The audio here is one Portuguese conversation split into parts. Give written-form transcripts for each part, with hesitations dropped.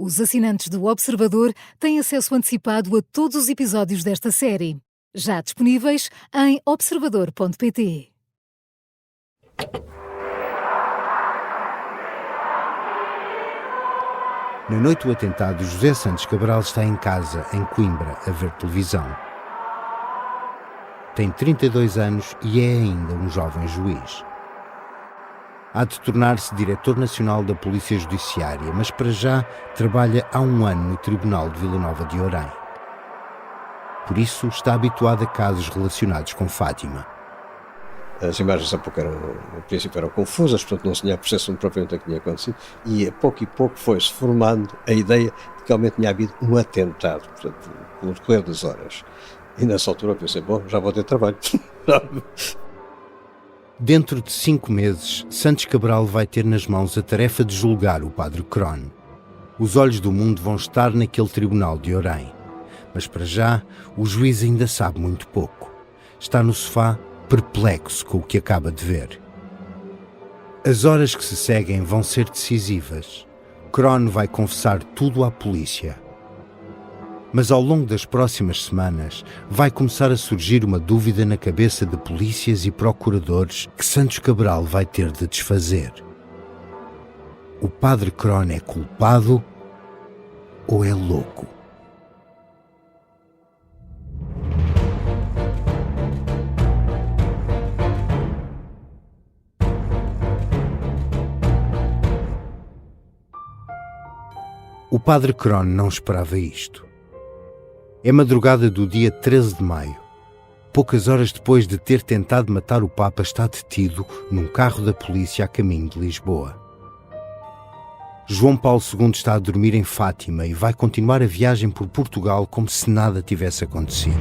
Os assinantes do Observador têm acesso antecipado a todos os episódios desta série, já disponíveis em observador.pt. Na noite do atentado, José Santos Cabral está em casa, em Coimbra, a ver televisão. Tem 32 anos e é ainda um jovem juiz. Há de tornar-se diretor nacional da Polícia Judiciária, mas para já trabalha há um ano no Tribunal de Vila Nova de Ourém. Por isso está habituado a casos relacionados com Fátima. As imagens há pouco no princípio eram confusas, portanto não se tinha a percepção propriamente do que tinha acontecido, e a pouco foi-se formando a ideia de que realmente tinha havido um atentado, portanto, pelo decorrer das horas. E nessa altura eu pensei, bom, já vou ter trabalho. Dentro de 5 meses, Santos Cabral vai ter nas mãos a tarefa de julgar o padre Cron. Os olhos do mundo vão estar naquele tribunal de Ourém. Mas para já, o juiz ainda sabe muito pouco. Está no sofá, perplexo com o que acaba de ver. As horas que se seguem vão ser decisivas. Cron vai confessar tudo à polícia. Mas ao longo das próximas semanas vai começar a surgir uma dúvida na cabeça de polícias e procuradores que Santos Cabral vai ter de desfazer. O padre Cron é culpado ou é louco? O padre Cron não esperava isto. É madrugada do dia 13 de maio. Poucas horas depois de ter tentado matar o Papa, está detido num carro da polícia a caminho de Lisboa. João Paulo II está a dormir em Fátima e vai continuar a viagem por Portugal como se nada tivesse acontecido.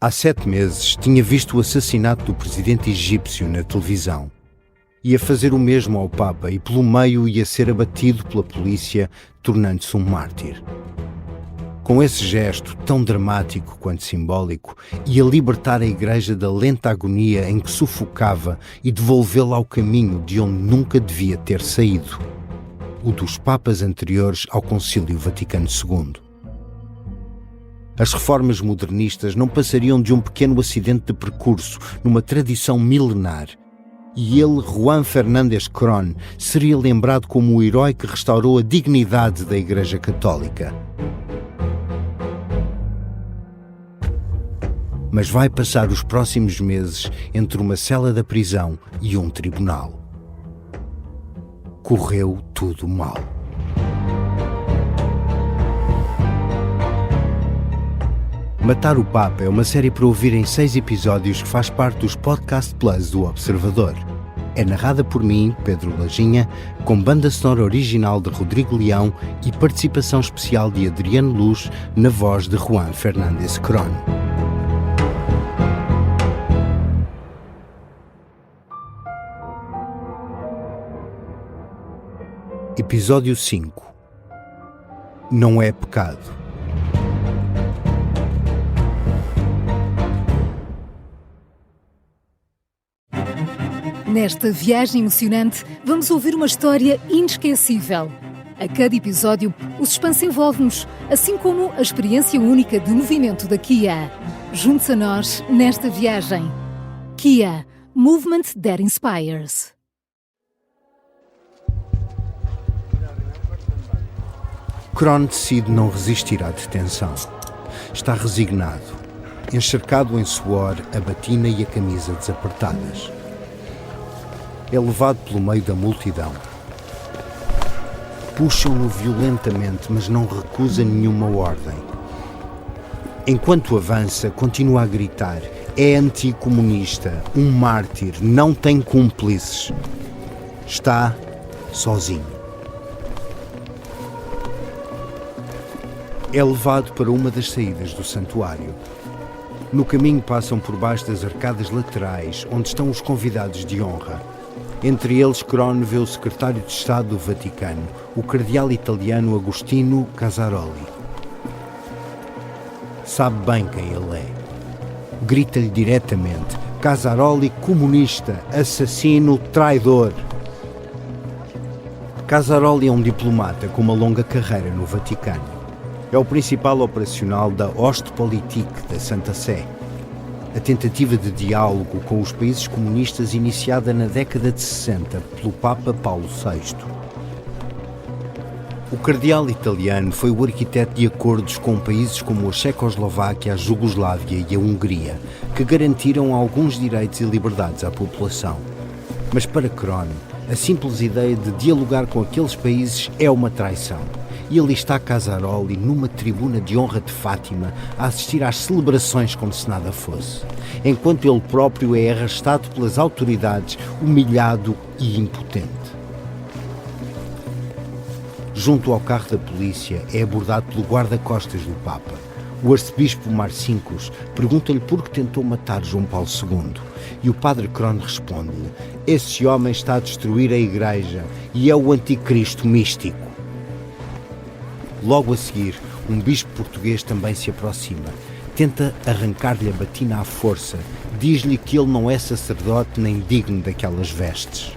Há 7 meses tinha visto o assassinato do presidente egípcio na televisão. Ia fazer o mesmo ao Papa e pelo meio ia ser abatido pela polícia, tornando-se um mártir. Com esse gesto, tão dramático quanto simbólico, ia libertar a Igreja da lenta agonia em que sufocava e devolvê-la ao caminho de onde nunca devia ter saído, o dos papas anteriores ao Concílio Vaticano II. As reformas modernistas não passariam de um pequeno acidente de percurso numa tradição milenar, e ele, Juan Fernández Cron, seria lembrado como o herói que restaurou a dignidade da Igreja Católica. Mas vai passar os próximos meses entre uma cela da prisão e um tribunal. Correu tudo mal. Matar o Papa é uma série para ouvir em 6 episódios que faz parte dos Podcast Plus do Observador. É narrada por mim, Pedro Lajinha, com banda sonora original de Rodrigo Leão e participação especial de Adriano Luz na voz de Juan Fernández Cron. Episódio 5. Não é pecado. Nesta viagem emocionante, vamos ouvir uma história inesquecível. A cada episódio, o suspense envolve-nos, assim como a experiência única de movimento da Kia. Junte-se a nós nesta viagem. Kia, Movement that Inspires. Cron decide não resistir à detenção. Está resignado, encharcado em suor, a batina e a camisa desapertadas. É levado pelo meio da multidão. Puxam-no violentamente, mas não recusa nenhuma ordem. Enquanto avança, continua a gritar: é anticomunista, um mártir, não tem cúmplices. Está sozinho. É levado para uma das saídas do santuário. No caminho passam por baixo das arcadas laterais, onde estão os convidados de honra. Entre eles, Cron vê o secretário de Estado do Vaticano, o cardeal italiano Agostino Casaroli. Sabe bem quem ele é. Grita-lhe diretamente: Casaroli comunista, assassino, traidor. Casaroli é um diplomata com uma longa carreira no Vaticano. É o principal operacional da Ostpolitik da Santa Sé, a tentativa de diálogo com os países comunistas iniciada na década de 60 pelo Papa Paulo VI. O cardeal italiano foi o arquiteto de acordos com países como a Checoslováquia, a Jugoslávia e a Hungria, que garantiram alguns direitos e liberdades à população. Mas para Kron, a simples ideia de dialogar com aqueles países é uma traição. E ali está Casaroli numa tribuna de honra de Fátima a assistir às celebrações como se nada fosse, enquanto ele próprio é arrastado pelas autoridades, humilhado e impotente. Junto ao carro da polícia é abordado pelo guarda-costas do Papa. O arcebispo Marcinkus pergunta-lhe por que tentou matar João Paulo II e o padre Kron responde-lhe: esse homem está a destruir a Igreja e é o anticristo místico. Logo a seguir, um bispo português também se aproxima. Tenta arrancar-lhe a batina à força. Diz-lhe que ele não é sacerdote nem digno daquelas vestes.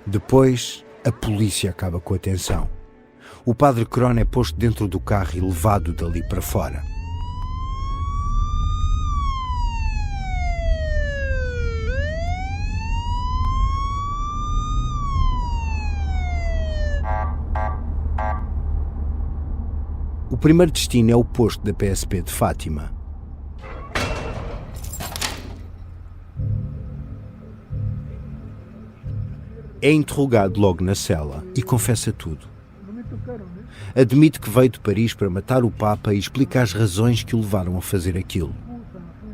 Depois, a polícia acaba com a tensão. O padre Kron é posto dentro do carro e levado dali para fora. O primeiro destino é o posto da PSP de Fátima. É interrogado logo na cela e confessa tudo. Admite que veio de Paris para matar o Papa e explica as razões que o levaram a fazer aquilo.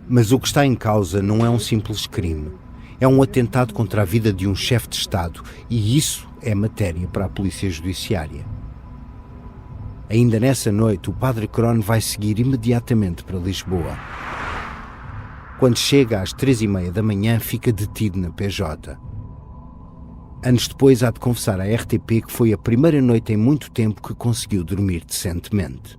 Mas o que está em causa não é um simples crime. É um atentado contra a vida de um chefe de Estado e isso é matéria para a Polícia Judiciária. Ainda nessa noite, o padre Kron vai seguir imediatamente para Lisboa. Quando chega às 3h30 da manhã, fica detido na PJ. Anos depois, há de confessar à RTP que foi a primeira noite em muito tempo que conseguiu dormir decentemente.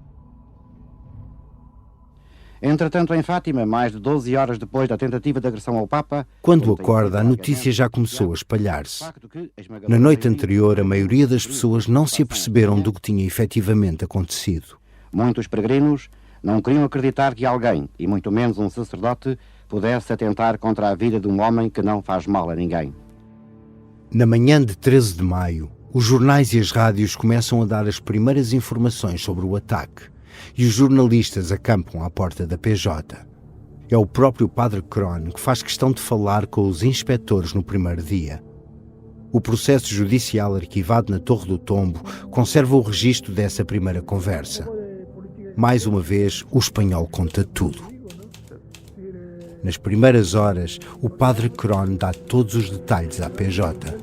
Entretanto, em Fátima, mais de 12 horas depois da tentativa de agressão ao Papa... Quando acorda, a notícia já começou a espalhar-se. Na noite anterior, a maioria das pessoas não se aperceberam do que tinha efetivamente acontecido. Muitos peregrinos não queriam acreditar que alguém, e muito menos um sacerdote, pudesse atentar contra a vida de um homem que não faz mal a ninguém. Na manhã de 13 de maio, os jornais e as rádios começam a dar as primeiras informações sobre o ataque. E os jornalistas acampam à porta da PJ. É o próprio padre Kron que faz questão de falar com os inspectores no primeiro dia. O processo judicial arquivado na Torre do Tombo conserva o registro dessa primeira conversa. Mais uma vez, o espanhol conta tudo. Nas primeiras horas, o padre Kron dá todos os detalhes à PJ.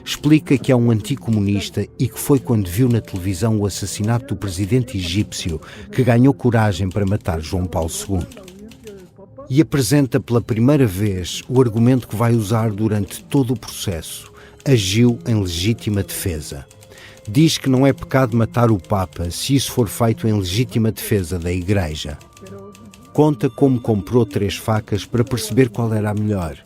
Explica que é um anticomunista e que foi quando viu na televisão o assassinato do presidente egípcio que ganhou coragem para matar João Paulo II. E apresenta pela primeira vez o argumento que vai usar durante todo o processo. Agiu em legítima defesa. Diz que não é pecado matar o Papa se isso for feito em legítima defesa da Igreja. Conta como comprou 3 facas para perceber qual era a melhor.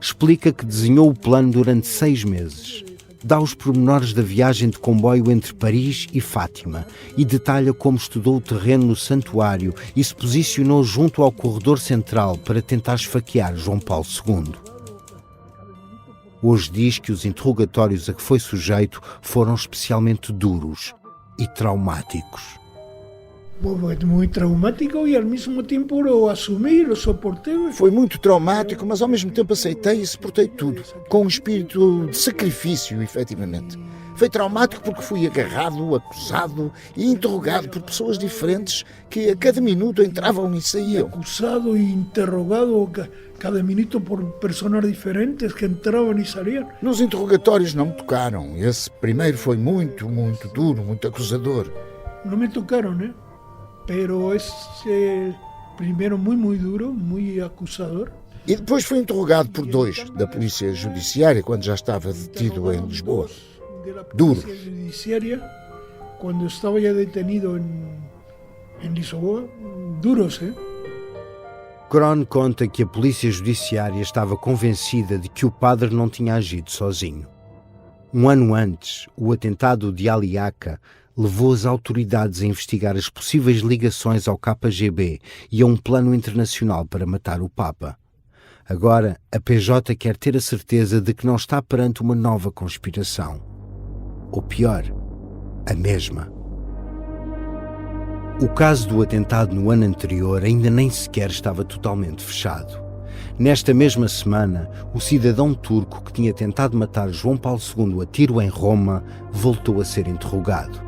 Explica que desenhou o plano durante 6 meses. Dá os pormenores da viagem de comboio entre Paris e Fátima e detalha como estudou o terreno no santuário e se posicionou junto ao corredor central para tentar esfaquear João Paulo II. Hoje diz que os interrogatórios a que foi sujeito foram especialmente duros e traumáticos. Muito traumático e ao mesmo tempo lo assumi, lo suportei. Foi muito traumático, mas ao mesmo tempo aceitei e suportei tudo, com um espírito de sacrifício, efetivamente. Foi traumático porque fui agarrado, acusado e interrogado por pessoas diferentes que a cada minuto entravam e saíam. Acusado e interrogado cada minuto por pessoas diferentes que entravam e saíam. Nos interrogatórios não me tocaram. Esse primeiro foi muito duro, muito acusador. Não me tocaram, né? Pero esse primeiro muito duro, muito acusador. E depois foi interrogado por 2 da Polícia Judiciária quando já estava detido em Lisboa. Duro. Polícia Judiciária, quando estava já detenido em Lisboa, duros, Kron conta que a Polícia Judiciária estava convencida de que o padre não tinha agido sozinho. Um ano antes, o atentado de Haliaca levou as autoridades a investigar as possíveis ligações ao KGB e a um plano internacional para matar o Papa. Agora, a PJ quer ter a certeza de que não está perante uma nova conspiração. Ou pior, a mesma. O caso do atentado no ano anterior ainda nem sequer estava totalmente fechado. Nesta mesma semana, o cidadão turco que tinha tentado matar João Paulo II a tiro em Roma voltou a ser interrogado.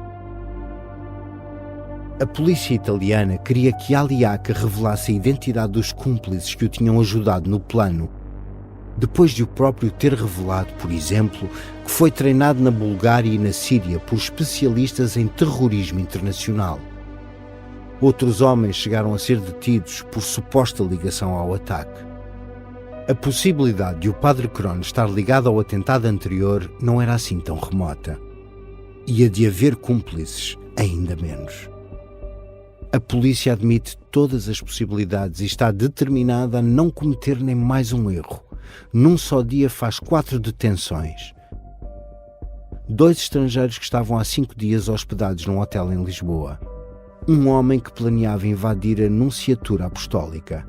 A polícia italiana queria que Haliaca revelasse a identidade dos cúmplices que o tinham ajudado no plano, depois de o próprio ter revelado, por exemplo, que foi treinado na Bulgária e na Síria por especialistas em terrorismo internacional. Outros homens chegaram a ser detidos por suposta ligação ao ataque. A possibilidade de o padre Krohn estar ligado ao atentado anterior não era assim tão remota. E a de haver cúmplices, ainda menos. A polícia admite todas as possibilidades e está determinada a não cometer nem mais um erro. Num só dia faz 4 detenções. 2 estrangeiros que estavam há 5 dias hospedados num hotel em Lisboa. Um homem que planeava invadir a Nunciatura Apostólica.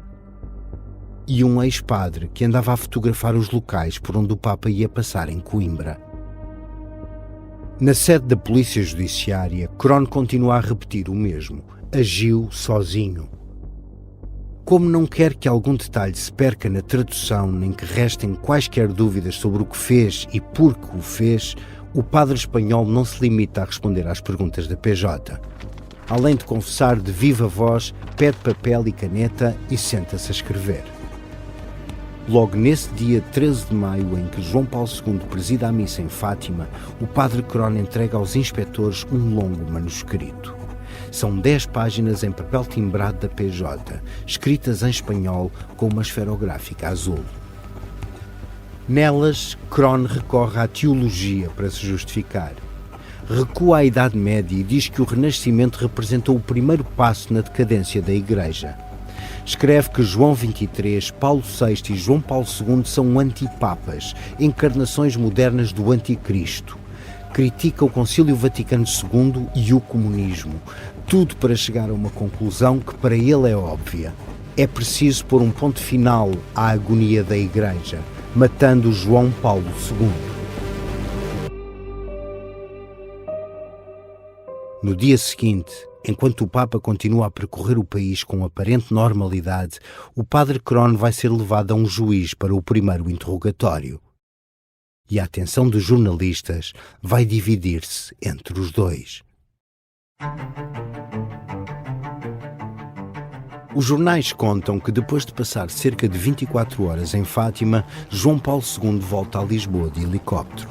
E um ex-padre que andava a fotografar os locais por onde o Papa ia passar em Coimbra. Na sede da Polícia Judiciária, Krohn continua a repetir o mesmo. Agiu sozinho. Como não quer que algum detalhe se perca na tradução, nem que restem quaisquer dúvidas sobre o que fez e por que o fez, o padre espanhol não se limita a responder às perguntas da PJ. Além de confessar de viva voz, pede papel e caneta e senta-se a escrever. Logo nesse dia 13 de maio, em que João Paulo II presida a missa em Fátima, o padre Krohn entrega aos inspectores um longo manuscrito. São 10 páginas em papel timbrado da PJ, escritas em espanhol com uma esferográfica azul. Nelas, Krohn recorre à teologia para se justificar. Recua à Idade Média e diz que o Renascimento representou o primeiro passo na decadência da Igreja. Escreve que João XXIII, Paulo VI e João Paulo II são antipapas, encarnações modernas do anticristo. Critica o Concílio Vaticano II e o comunismo, tudo para chegar a uma conclusão que para ele é óbvia. É preciso pôr um ponto final à agonia da Igreja, matando João Paulo II. No dia seguinte, enquanto o Papa continua a percorrer o país com aparente normalidade, o padre Krohn vai ser levado a um juiz para o primeiro interrogatório. E a atenção dos jornalistas vai dividir-se entre os dois. Os jornais contam que depois de passar cerca de 24 horas em Fátima, João Paulo II volta a Lisboa de helicóptero.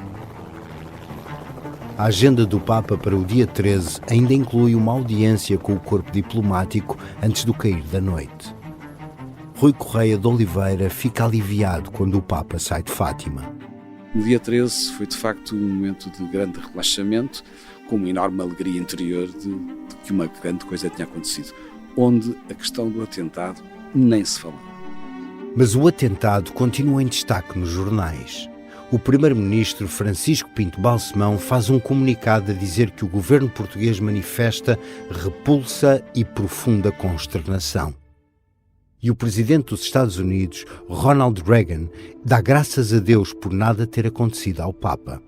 A agenda do Papa para o dia 13 ainda inclui uma audiência com o corpo diplomático antes do cair da noite. Rui Correia de Oliveira fica aliviado quando o Papa sai de Fátima. O dia 13 foi de facto um momento de grande relaxamento, com uma enorme alegria interior de que uma grande coisa tinha acontecido, onde a questão do atentado nem se falou. Mas o atentado continua em destaque nos jornais. O primeiro-ministro Francisco Pinto Balsemão faz um comunicado a dizer que o governo português manifesta repulsa e profunda consternação. E o presidente dos Estados Unidos, Ronald Reagan, dá graças a Deus por nada ter acontecido ao Papa.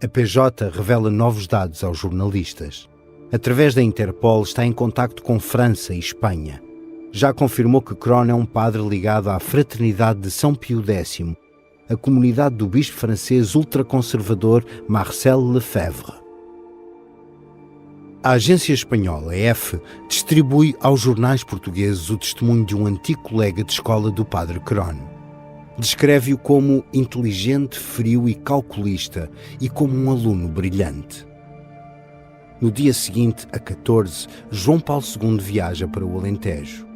A PJ revela novos dados aos jornalistas. Através da Interpol está em contacto com França e Espanha. Já confirmou que Krohn é um padre ligado à Fraternidade de São Pio X, a comunidade do bispo francês ultraconservador Marcel Lefebvre. A agência espanhola EF distribui aos jornais portugueses o testemunho de um antigo colega de escola do padre Krohn. Descreve-o como inteligente, frio e calculista e como um aluno brilhante. No dia seguinte, a 14, João Paulo II viaja para o Alentejo.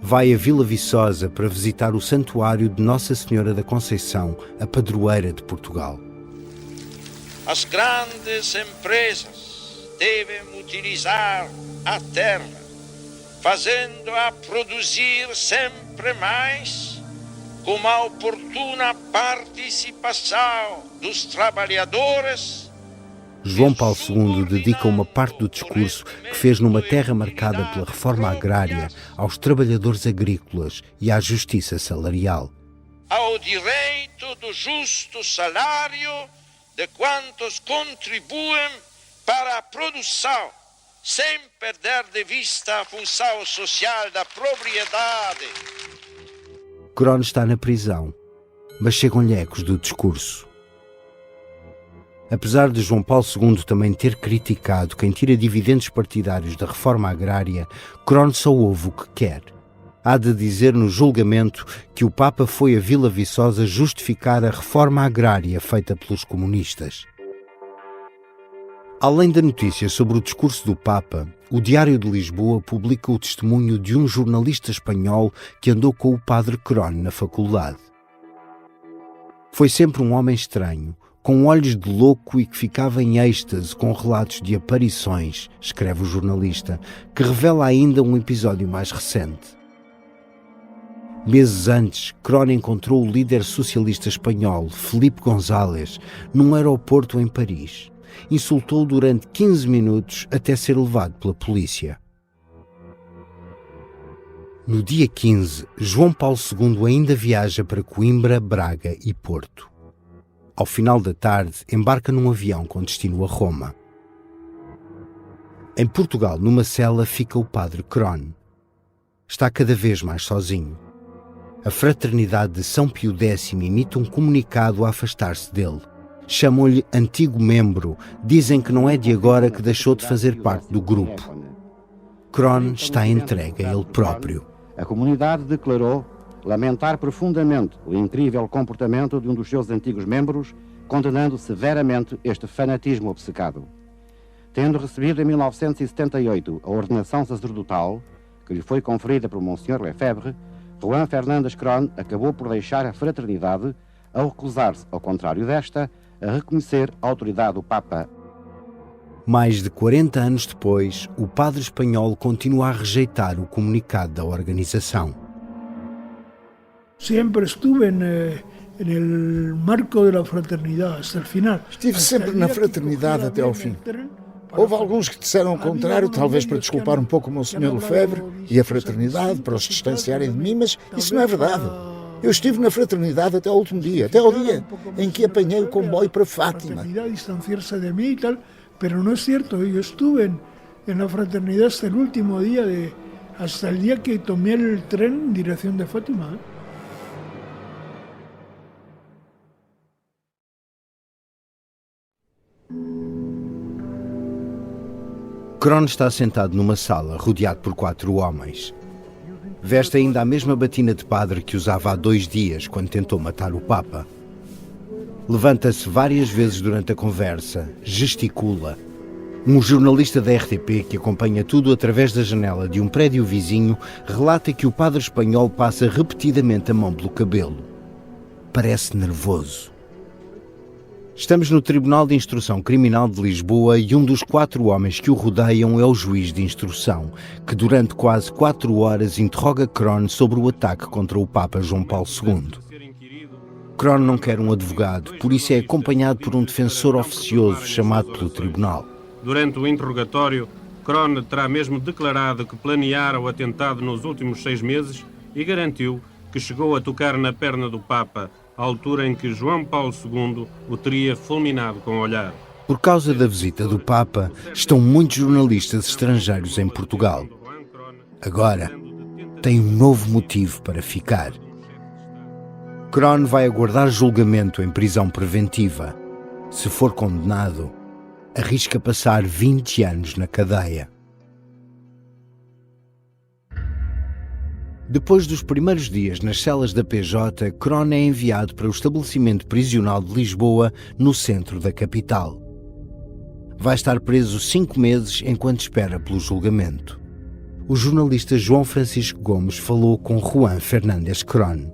Vai a Vila Viçosa para visitar o santuário de Nossa Senhora da Conceição, a padroeira de Portugal. As grandes empresas devem utilizar a terra, fazendo-a produzir sempre mais com a oportuna participação dos trabalhadores. João Paulo II dedica uma parte do discurso que fez numa terra marcada pela reforma agrária aos trabalhadores agrícolas e à justiça salarial. Ao direito do justo salário de quantos contribuem para a produção, sem perder de vista a função social da propriedade. Crohn está na prisão, mas chegam-lhe ecos do discurso. Apesar de João Paulo II também ter criticado quem tira dividendos partidários da reforma agrária, Crohn só ouve o que quer. Há de dizer no julgamento que o Papa foi a Vila Viçosa justificar a reforma agrária feita pelos comunistas. Além da notícia sobre o discurso do Papa, o Diário de Lisboa publica o testemunho de um jornalista espanhol que andou com o padre Crohn na faculdade. Foi sempre um homem estranho, com olhos de louco e que ficava em êxtase com relatos de aparições, escreve o jornalista, que revela ainda um episódio mais recente. Meses antes, Crohn encontrou o líder socialista espanhol, Felipe González, num aeroporto em Paris. Insultou-o durante 15 minutos até ser levado pela polícia. No dia 15, João Paulo II ainda viaja para Coimbra, Braga e Porto. Ao final da tarde, embarca num avião com destino a Roma. Em Portugal, numa cela, fica o padre Crohn. Está cada vez mais sozinho. A Fraternidade de São Pio X emite um comunicado a afastar-se dele. Chamam-lhe antigo membro, dizem que não é de agora que deixou de fazer parte do grupo. Crohn está entregue a ele próprio. A comunidade declarou lamentar profundamente o incrível comportamento de um dos seus antigos membros, condenando severamente este fanatismo obcecado. Tendo recebido em 1978 a ordenação sacerdotal, que lhe foi conferida por Monsenhor Lefebvre, Juan Fernández Crohn acabou por deixar a fraternidade ao recusar-se, ao contrário desta, a reconhecer a autoridade do Papa. Mais de 40 anos depois, o padre espanhol continua a rejeitar o comunicado da organização. Sempre estuve no marco da fraternidade até o final. Estive sempre na fraternidade até ao fim. Houve alguns que disseram o contrário, talvez para desculpar um pouco o Monsenhor Lefebvre e a fraternidade, para os distanciarem de mim, mas isso não é verdade. Eu estive na fraternidade até ao último dia, até ao dia em que apanhei o comboio para Fátima. Distanciar-se de mim e tal, mas não é certo. Eu estive na fraternidade até o último dia, até o dia que tomei o trem em direção de Fátima. Crohn está sentado numa sala, rodeado por 4 homens. Veste ainda a mesma batina de padre que usava há 2 dias, quando tentou matar o Papa. Levanta-se várias vezes durante a conversa, gesticula. Um jornalista da RTP, que acompanha tudo através da janela de um prédio vizinho, relata que o padre espanhol passa repetidamente a mão pelo cabelo. Parece nervoso. Estamos no Tribunal de Instrução Criminal de Lisboa e um dos 4 homens que o rodeiam é o juiz de instrução, que durante quase 4 horas interroga Crohn sobre o ataque contra o Papa João Paulo II. Crohn não quer um advogado, por isso é acompanhado por um defensor oficioso chamado pelo Tribunal. Durante o interrogatório, Crohn terá mesmo declarado que planeara o atentado nos últimos 6 meses e garantiu que chegou a tocar na perna do Papa, à altura em que João Paulo II o teria fulminado com o olhar. Por causa da visita do Papa, estão muitos jornalistas estrangeiros em Portugal. Agora, tem um novo motivo para ficar. Crohn vai aguardar julgamento em prisão preventiva. Se for condenado, arrisca passar 20 anos na cadeia. Depois dos primeiros dias nas celas da PJ, Crohn é enviado para o estabelecimento prisional de Lisboa, no centro da capital. Vai estar preso 5 meses enquanto espera pelo julgamento. O jornalista João Francisco Gomes falou com Juan Fernández Crohn.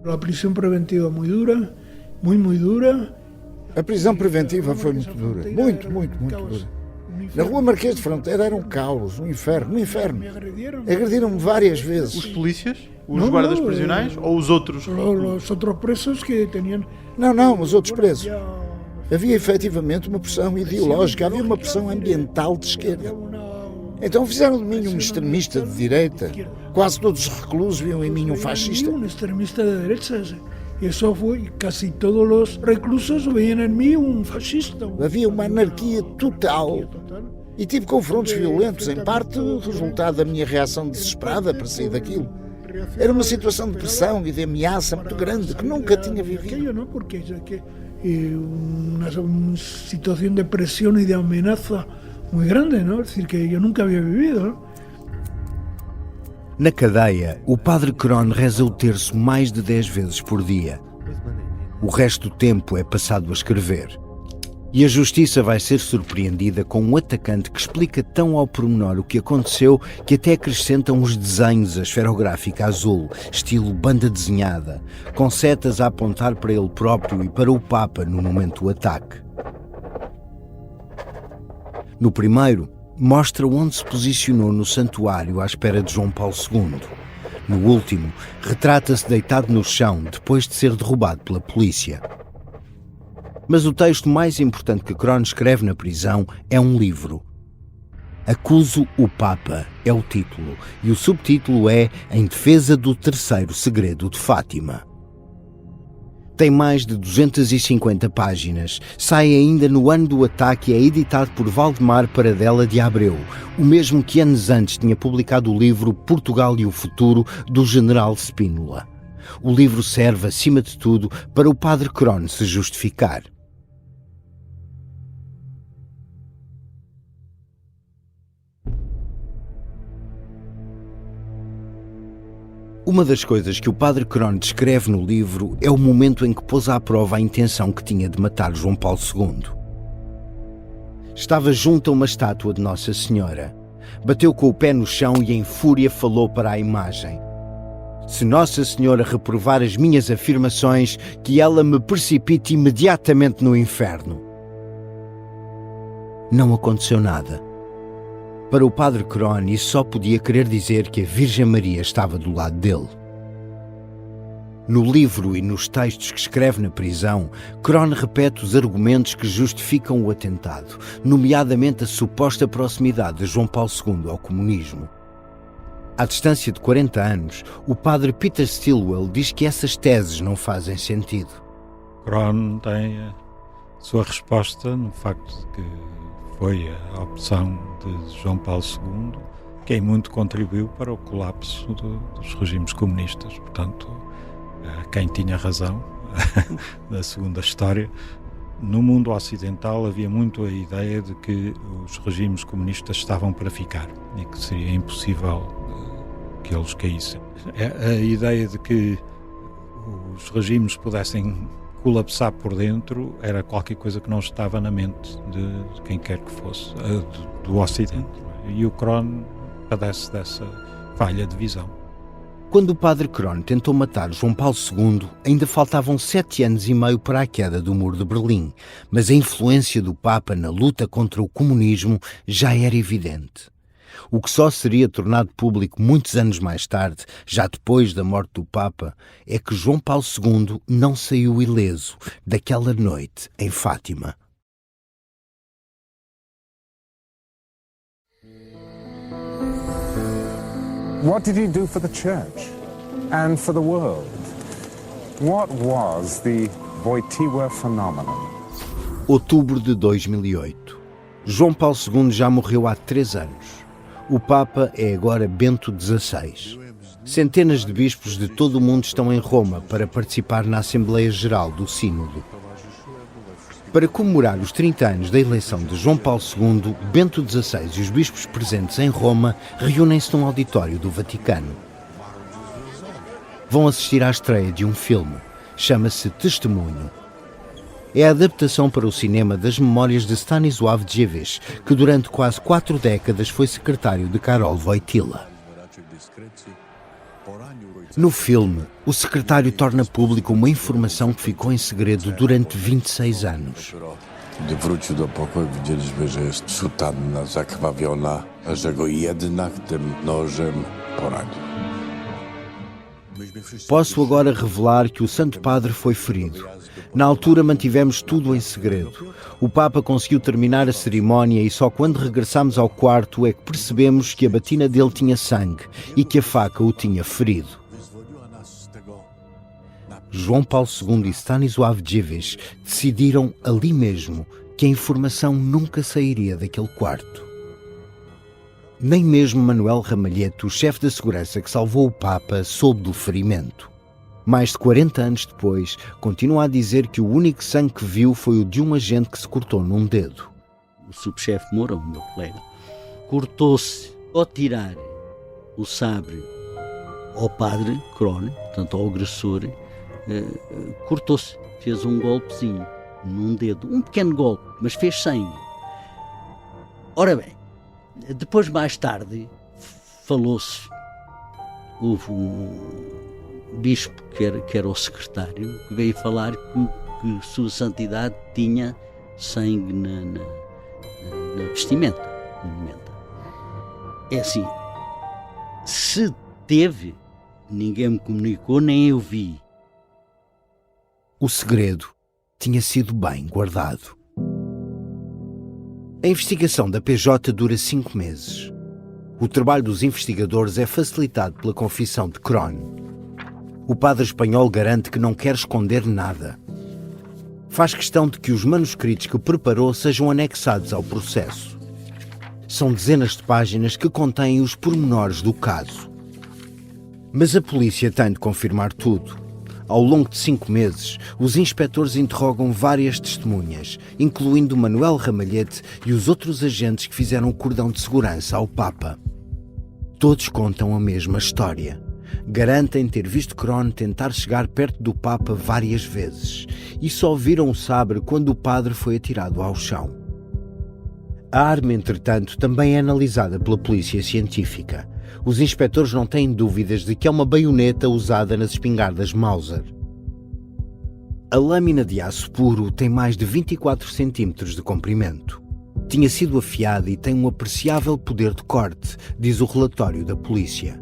A prisão preventiva muito dura, muito dura. A prisão preventiva foi muito dura, muito dura. Na Rua Marquês de Fronteira era um caos, um inferno. Agrediram-me várias vezes. Os polícias? Os guardas prisionais ou os outros? Os outros presos que tinham... Não, os outros presos. Havia efetivamente uma pressão ideológica, havia uma pressão ambiental de esquerda. Então fizeram de mim um extremista de direita. Quase todos os reclusos viam em mim um fascista. Um extremista de direita. Isso foi, quase todos os reclusos veíam em mim um fascista. Havia uma anarquia total. E tive confrontos violentos, em parte resultado da minha reação desesperada para sair daquilo. Era uma situação de pressão e de ameaça muito grande que nunca tinha vivido. Porque uma situação de pressão e de ameaça muito grande, não? É dizer, que eu nunca havia vivido, não? Na cadeia, o padre Cron reza o terço mais de 10 vezes por dia. O resto do tempo é passado a escrever. E a justiça vai ser surpreendida com um atacante que explica tão ao pormenor o que aconteceu que até acrescentam os desenhos a esferográfica azul, estilo banda desenhada, com setas a apontar para ele próprio e para o Papa no momento do ataque. No primeiro, mostra onde se posicionou no santuário à espera de João Paulo II. No último, retrata-se deitado no chão depois de ser derrubado pela polícia. Mas o texto mais importante que Cron escreve na prisão é um livro. Acuso o Papa é o título, e o subtítulo é Em Defesa do Terceiro Segredo de Fátima. Tem mais de 250 páginas, sai ainda no ano do ataque e é editado por Valdemar Paradela de Abreu, o mesmo que anos antes tinha publicado o livro Portugal e o Futuro, do general Spínola. O livro serve, acima de tudo, para o padre Cron se justificar. Uma das coisas que o padre Cron descreve no livro é o momento em que pôs à prova a intenção que tinha de matar João Paulo II. Estava junto a uma estátua de Nossa Senhora. Bateu com o pé no chão e em fúria falou para a imagem. Se Nossa Senhora reprovar as minhas afirmações, que ela me precipite imediatamente no inferno. Não aconteceu nada. Para o padre Cron, isso só podia querer dizer que a Virgem Maria estava do lado dele. No livro e nos textos que escreve na prisão, Cron repete os argumentos que justificam o atentado, nomeadamente a suposta proximidade de João Paulo II ao comunismo. À distância de 40 anos, o padre Peter Stilwell diz que essas teses não fazem sentido. Cron tem a sua resposta no facto de que foi a opção de João Paulo II quem muito contribuiu para o colapso dos regimes comunistas. Portanto, quem tinha razão na segunda história. No mundo ocidental havia muito a ideia de que os regimes comunistas estavam para ficar e que seria impossível que eles caíssem. A ideia de que os regimes pudessem colapsar por dentro era qualquer coisa que não estava na mente de quem quer que fosse, do Ocidente. E o Cron padece dessa falha de visão. Quando o padre Cron tentou matar João Paulo II, ainda faltavam 7 anos e meio para a queda do Muro de Berlim, mas a influência do Papa na luta contra o comunismo já era evidente. O que só seria tornado público muitos anos mais tarde, já depois da morte do Papa, é que João Paulo II não saiu ileso daquela noite em Fátima. What did he do for the church and for the world? What was the Wojtyła phenomenon? Outubro de 2008. João Paulo II já morreu há 3 anos. O Papa é agora Bento XVI. Centenas de bispos de todo o mundo estão em Roma para participar na Assembleia Geral do Sínodo. Para comemorar os 30 anos da eleição de João Paulo II, Bento XVI e os bispos presentes em Roma reúnem-se num auditório do Vaticano. Vão assistir à estreia de um filme. Chama-se Testemunho. É a adaptação para o cinema das memórias de Stanisław Dziwisz, que durante quase 4 décadas foi secretário de Karol Wojtyła. No filme, o secretário torna público uma informação que ficou em segredo durante 26 anos. Gdy wrócił do pokoju, widzieliśmy, że jest sutanna zakrwawiona, a że go jednak tym nożem poranił. Posso agora revelar que o Santo Padre foi ferido. Na altura mantivemos tudo em segredo. O Papa conseguiu terminar a cerimónia e só quando regressámos ao quarto é que percebemos que a batina dele tinha sangue e que a faca o tinha ferido. João Paulo II e Stanisław Dziwisz decidiram ali mesmo que a informação nunca sairia daquele quarto. Nem mesmo Manuel Ramalhete, o chefe da segurança que salvou o Papa, soube do ferimento. Mais de 40 anos depois, continua a dizer que o único sangue que viu foi o de um agente que se cortou num dedo. O subchefe Moura, o meu colega, cortou-se ao tirar o sabre ao padre Krohn, portanto ao agressor, cortou-se, fez um golpezinho num dedo, um pequeno golpe, mas fez sangue. Ora bem, depois mais tarde falou-se, houve um bispo que era o secretário, que veio falar que Sua Santidade tinha sangue na vestimenta. É assim, se teve, ninguém me comunicou, nem eu vi. O segredo tinha sido bem guardado. A investigação da PJ dura 5 meses. O trabalho dos investigadores é facilitado pela confissão de Krohn. O padre espanhol garante que não quer esconder nada. Faz questão de que os manuscritos que preparou sejam anexados ao processo. São dezenas de páginas que contêm os pormenores do caso. Mas a polícia tem de confirmar tudo. Ao longo de 5 meses, os inspectores interrogam várias testemunhas, incluindo Manuel Ramalhete e os outros agentes que fizeram o cordão de segurança ao Papa. Todos contam a mesma história. Garantem ter visto Krohn tentar chegar perto do Papa várias vezes e só viram o sabre quando o padre foi atirado ao chão. A arma, entretanto, também é analisada pela polícia científica. Os inspectores não têm dúvidas de que é uma baioneta usada nas espingardas Mauser. A lâmina de aço puro tem mais de 24 centímetros de comprimento. Tinha sido afiada e tem um apreciável poder de corte, diz o relatório da polícia.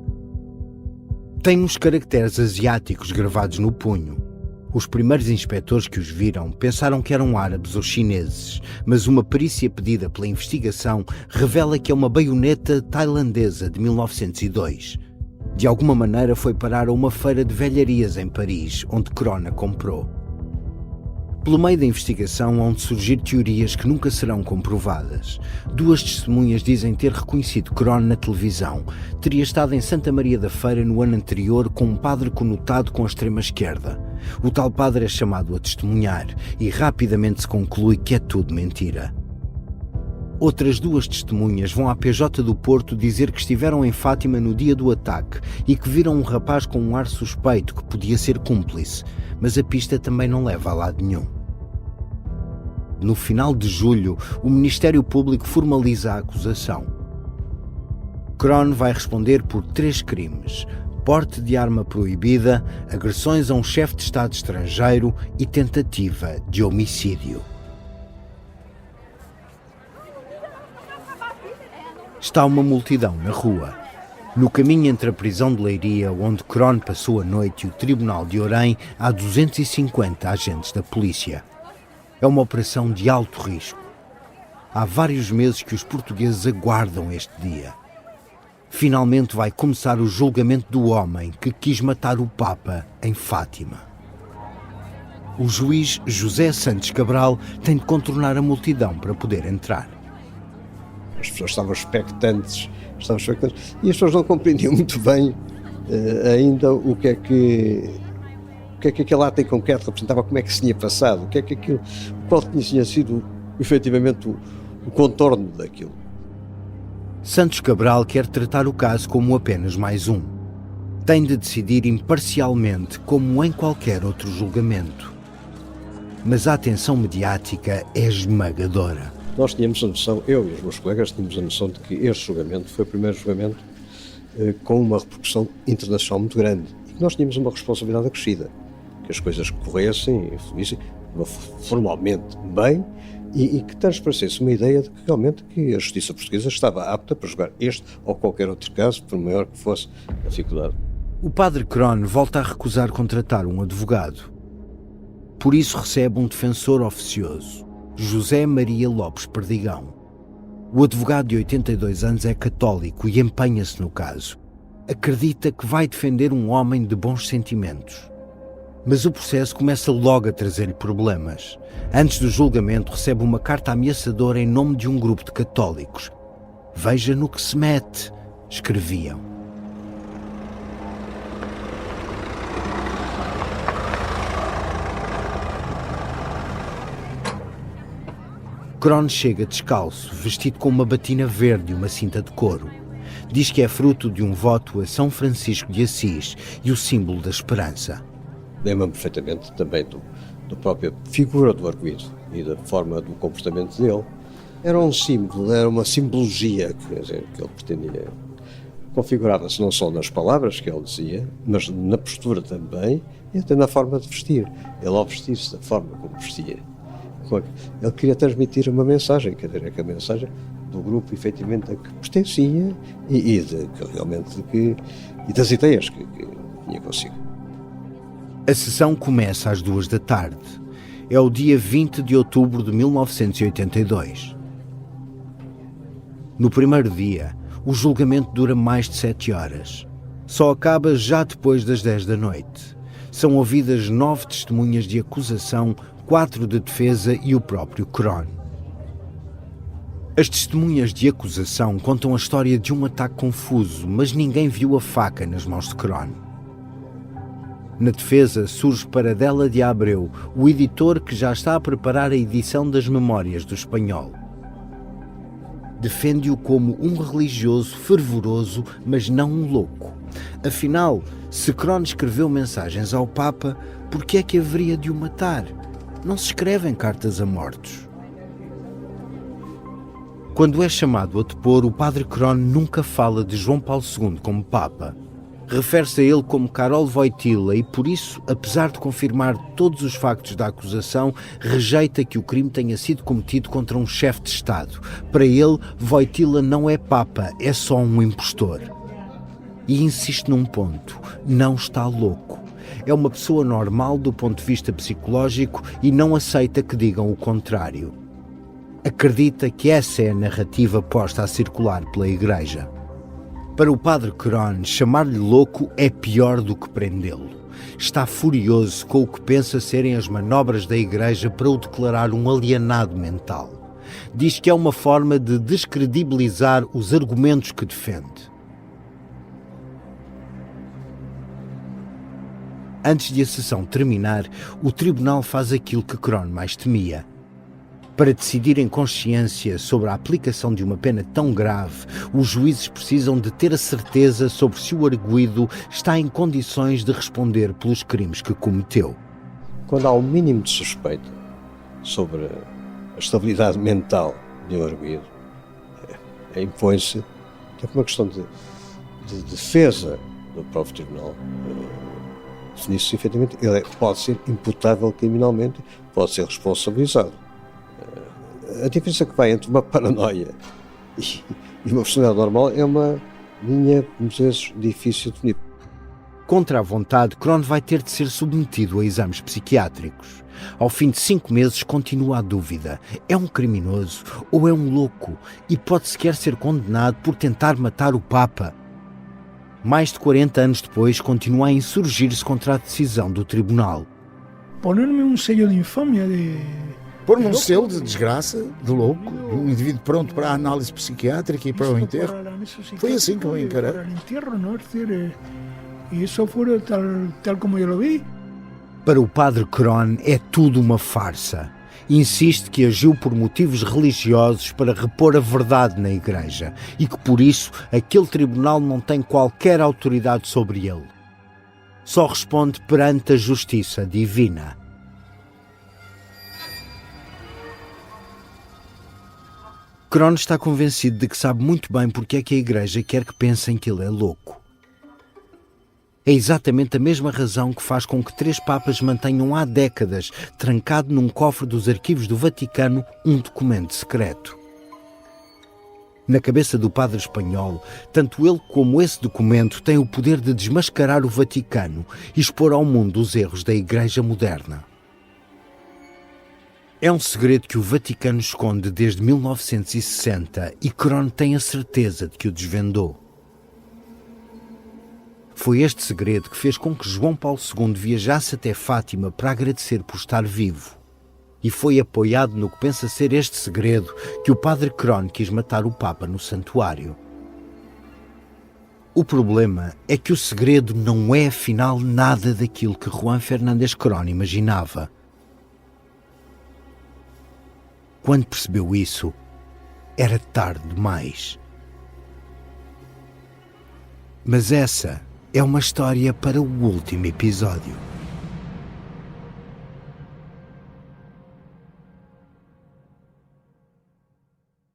Tem uns caracteres asiáticos gravados no punho. Os primeiros inspectores que os viram pensaram que eram árabes ou chineses, mas uma perícia pedida pela investigação revela que é uma baioneta tailandesa de 1902. De alguma maneira foi parar a uma feira de velharias em Paris, onde Krohn a comprou. Pelo meio da investigação hão de surgir teorias que nunca serão comprovadas. 2 testemunhas dizem ter reconhecido Krohn na televisão. Teria estado em Santa Maria da Feira no ano anterior com um padre conotado com a extrema-esquerda. O tal padre é chamado a testemunhar e rapidamente se conclui que é tudo mentira. Outras 2 testemunhas vão à PJ do Porto dizer que estiveram em Fátima no dia do ataque e que viram um rapaz com um ar suspeito que podia ser cúmplice, mas a pista também não leva a lado nenhum. No final de julho, o Ministério Público formaliza a acusação. Krohn vai responder por 3 crimes: porte de arma proibida, agressões a um chefe de Estado estrangeiro e tentativa de homicídio. Está uma multidão na rua. No caminho entre a prisão de Leiria, onde Krohn passou a noite, e o Tribunal de Orém, há 250 agentes da polícia. É uma operação de alto risco. Há vários meses que os portugueses aguardam este dia. Finalmente vai começar o julgamento do homem que quis matar o Papa em Fátima. O juiz José Santos Cabral tem de contornar a multidão para poder entrar. As pessoas estavam expectantes e as pessoas não compreendiam muito bem ainda o que é que aquele ato em concreto representava, como é que se tinha passado, qual tinha sido efetivamente o contorno daquilo. Santos Cabral quer tratar o caso como apenas mais um. Tem de decidir imparcialmente, como em qualquer outro julgamento. Mas a atenção mediática é esmagadora. Nós tínhamos a noção, eu e os meus colegas tínhamos a noção de que este julgamento foi o primeiro julgamento com uma repercussão internacional muito grande. E nós tínhamos uma responsabilidade acrescida, que as coisas corressem e fluíssem formalmente bem e que transparecesse uma ideia de que realmente que a justiça portuguesa estava apta para julgar este ou qualquer outro caso, por maior que fosse a dificuldade. O padre Crone volta a recusar contratar um advogado. Por isso recebe um defensor oficioso, José Maria Lopes Perdigão. O advogado de 82 anos é católico e empenha-se no caso. Acredita que vai defender um homem de bons sentimentos. Mas o processo começa logo a trazer-lhe problemas. Antes do julgamento, recebe uma carta ameaçadora em nome de um grupo de católicos. "Veja no que se mete", escreviam. Crone chega descalço, vestido com uma batina verde e uma cinta de couro. Diz que é fruto de um voto a São Francisco de Assis e o símbolo da esperança. Lembra-me perfeitamente também da própria figura do arguido e da forma do comportamento dele. Era um símbolo, era uma simbologia quer dizer, que ele pretendia. Configurava-se não só nas palavras que ele dizia, mas na postura também e até na forma de vestir. Ele, ao vestir-se da forma como vestia, ele queria transmitir uma mensagem, quer dizer, que a mensagem do grupo, efetivamente, a que pertencia e das ideias que tinha consigo. A sessão começa às 14h. É o dia 20 de outubro de 1982. No primeiro dia, o julgamento dura mais de 7 horas. Só acaba já depois das 10 da noite. São ouvidas 9 testemunhas de acusação, 4 de defesa e o próprio Crone. As testemunhas de acusação contam a história de um ataque confuso, mas ninguém viu a faca nas mãos de Crone. Na defesa surge Paradela de Abreu, o editor que já está a preparar a edição das Memórias do Espanhol. Defende-o como um religioso fervoroso, mas não um louco. Afinal, se Crone escreveu mensagens ao Papa, por que é que haveria de o matar? Não se escrevem cartas a mortos. Quando é chamado a depor, o padre Crone nunca fala de João Paulo II como Papa. Refere-se a ele como Karol Wojtyła e, por isso, apesar de confirmar todos os factos da acusação, rejeita que o crime tenha sido cometido contra um chefe de Estado. Para ele, Wojtyła não é Papa, é só um impostor. E insiste num ponto: não está louco. É uma pessoa normal do ponto de vista psicológico e não aceita que digam o contrário. Acredita que essa é a narrativa posta a circular pela Igreja. Para o padre Crone, chamar-lhe louco é pior do que prendê-lo. Está furioso com o que pensa serem as manobras da Igreja para o declarar um alienado mental. Diz que é uma forma de descredibilizar os argumentos que defende. Antes de a sessão terminar, o tribunal faz aquilo que Crone mais temia. Para decidir em consciência sobre a aplicação de uma pena tão grave, os juízes precisam de ter a certeza sobre se o arguido está em condições de responder pelos crimes que cometeu. Quando há um mínimo de suspeita sobre a estabilidade mental de um arguido, impõe-se uma questão de defesa do próprio tribunal. Nisso, efetivamente, ele pode ser imputável criminalmente, pode ser responsabilizado. A diferença que vai entre uma paranoia e uma personalidade normal é uma linha, muitas vezes, difícil de definir. Contra a vontade, Crone vai ter de ser submetido a exames psiquiátricos. Ao fim de 5 meses, continua a dúvida: é um criminoso ou é um louco? E pode sequer ser condenado por tentar matar o Papa. Mais de 40 anos depois, continua a insurgir-se contra a decisão do tribunal. Poner-me um sello de infâmia de... Pôr-me um selo de desgraça, de louco, um indivíduo pronto para a análise psiquiátrica e para o enterro. Foi assim que eu encarei. E isso foi tal como eu o vi. Para o padre Crone é tudo uma farsa. Insiste que agiu por motivos religiosos para repor a verdade na Igreja e que, por isso, aquele tribunal não tem qualquer autoridade sobre ele. Só responde perante a justiça divina. Crone está convencido de que sabe muito bem porque é que a Igreja quer que pensem que ele é louco. É exatamente a mesma razão que faz com que 3 papas mantenham há décadas, trancado num cofre dos arquivos do Vaticano, um documento secreto. Na cabeça do padre espanhol, tanto ele como esse documento têm o poder de desmascarar o Vaticano e expor ao mundo os erros da Igreja moderna. É um segredo que o Vaticano esconde desde 1960 e Crone tem a certeza de que o desvendou. Foi este segredo que fez com que João Paulo II viajasse até Fátima para agradecer por estar vivo. E foi apoiado no que pensa ser este segredo que o padre Crone quis matar o Papa no santuário. O problema é que o segredo não é afinal nada daquilo que Juan Fernández Crone imaginava. Quando percebeu isso, era tarde demais. Mas essa é uma história para o último episódio.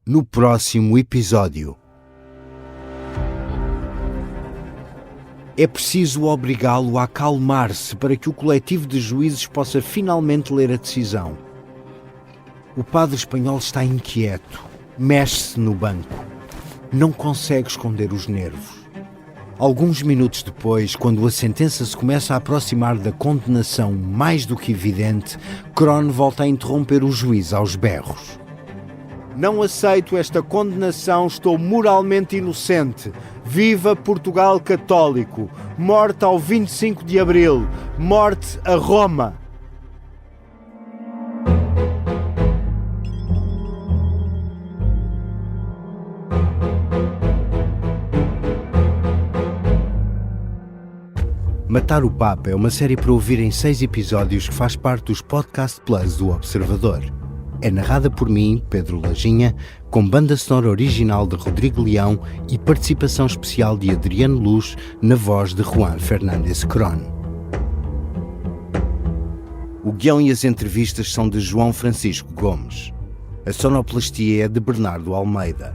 No próximo episódio, é preciso obrigá-lo a acalmar-se para que o coletivo de juízes possa finalmente ler a decisão. O padre espanhol está inquieto, mexe-se no banco, não consegue esconder os nervos. Alguns minutos depois, quando a sentença se começa a aproximar da condenação mais do que evidente, Crone volta a interromper o juiz aos berros. Não aceito esta condenação, estou moralmente inocente. Viva Portugal católico! Morte ao 25 de Abril! Morte a Roma! Matar o Papa é uma série para ouvir em 6 episódios que faz parte dos Podcast Plus do Observador. É narrada por mim, Pedro Lajinha, com banda sonora original de Rodrigo Leão e participação especial de Adriano Luz na voz de Juan Fernández Crone. O guião e as entrevistas são de João Francisco Gomes. A sonoplastia é de Bernardo Almeida.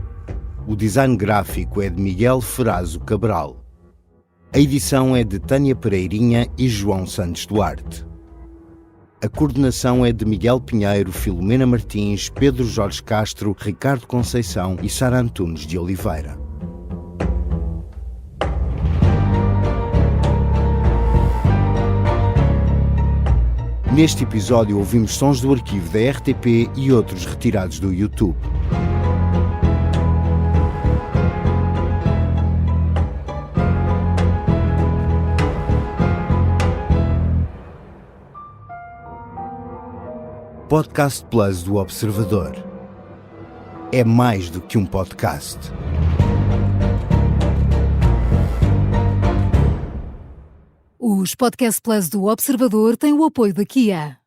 O design gráfico é de Miguel Ferrazo Cabral. A edição é de Tânia Pereirinha e João Santos Duarte. A coordenação é de Miguel Pinheiro, Filomena Martins, Pedro Jorge Castro, Ricardo Conceição e Sara Antunes de Oliveira. Neste episódio ouvimos sons do arquivo da RTP e outros retirados do YouTube. Podcast Plus do Observador. É mais do que um podcast. Os Podcast Plus do Observador têm o apoio da Kia.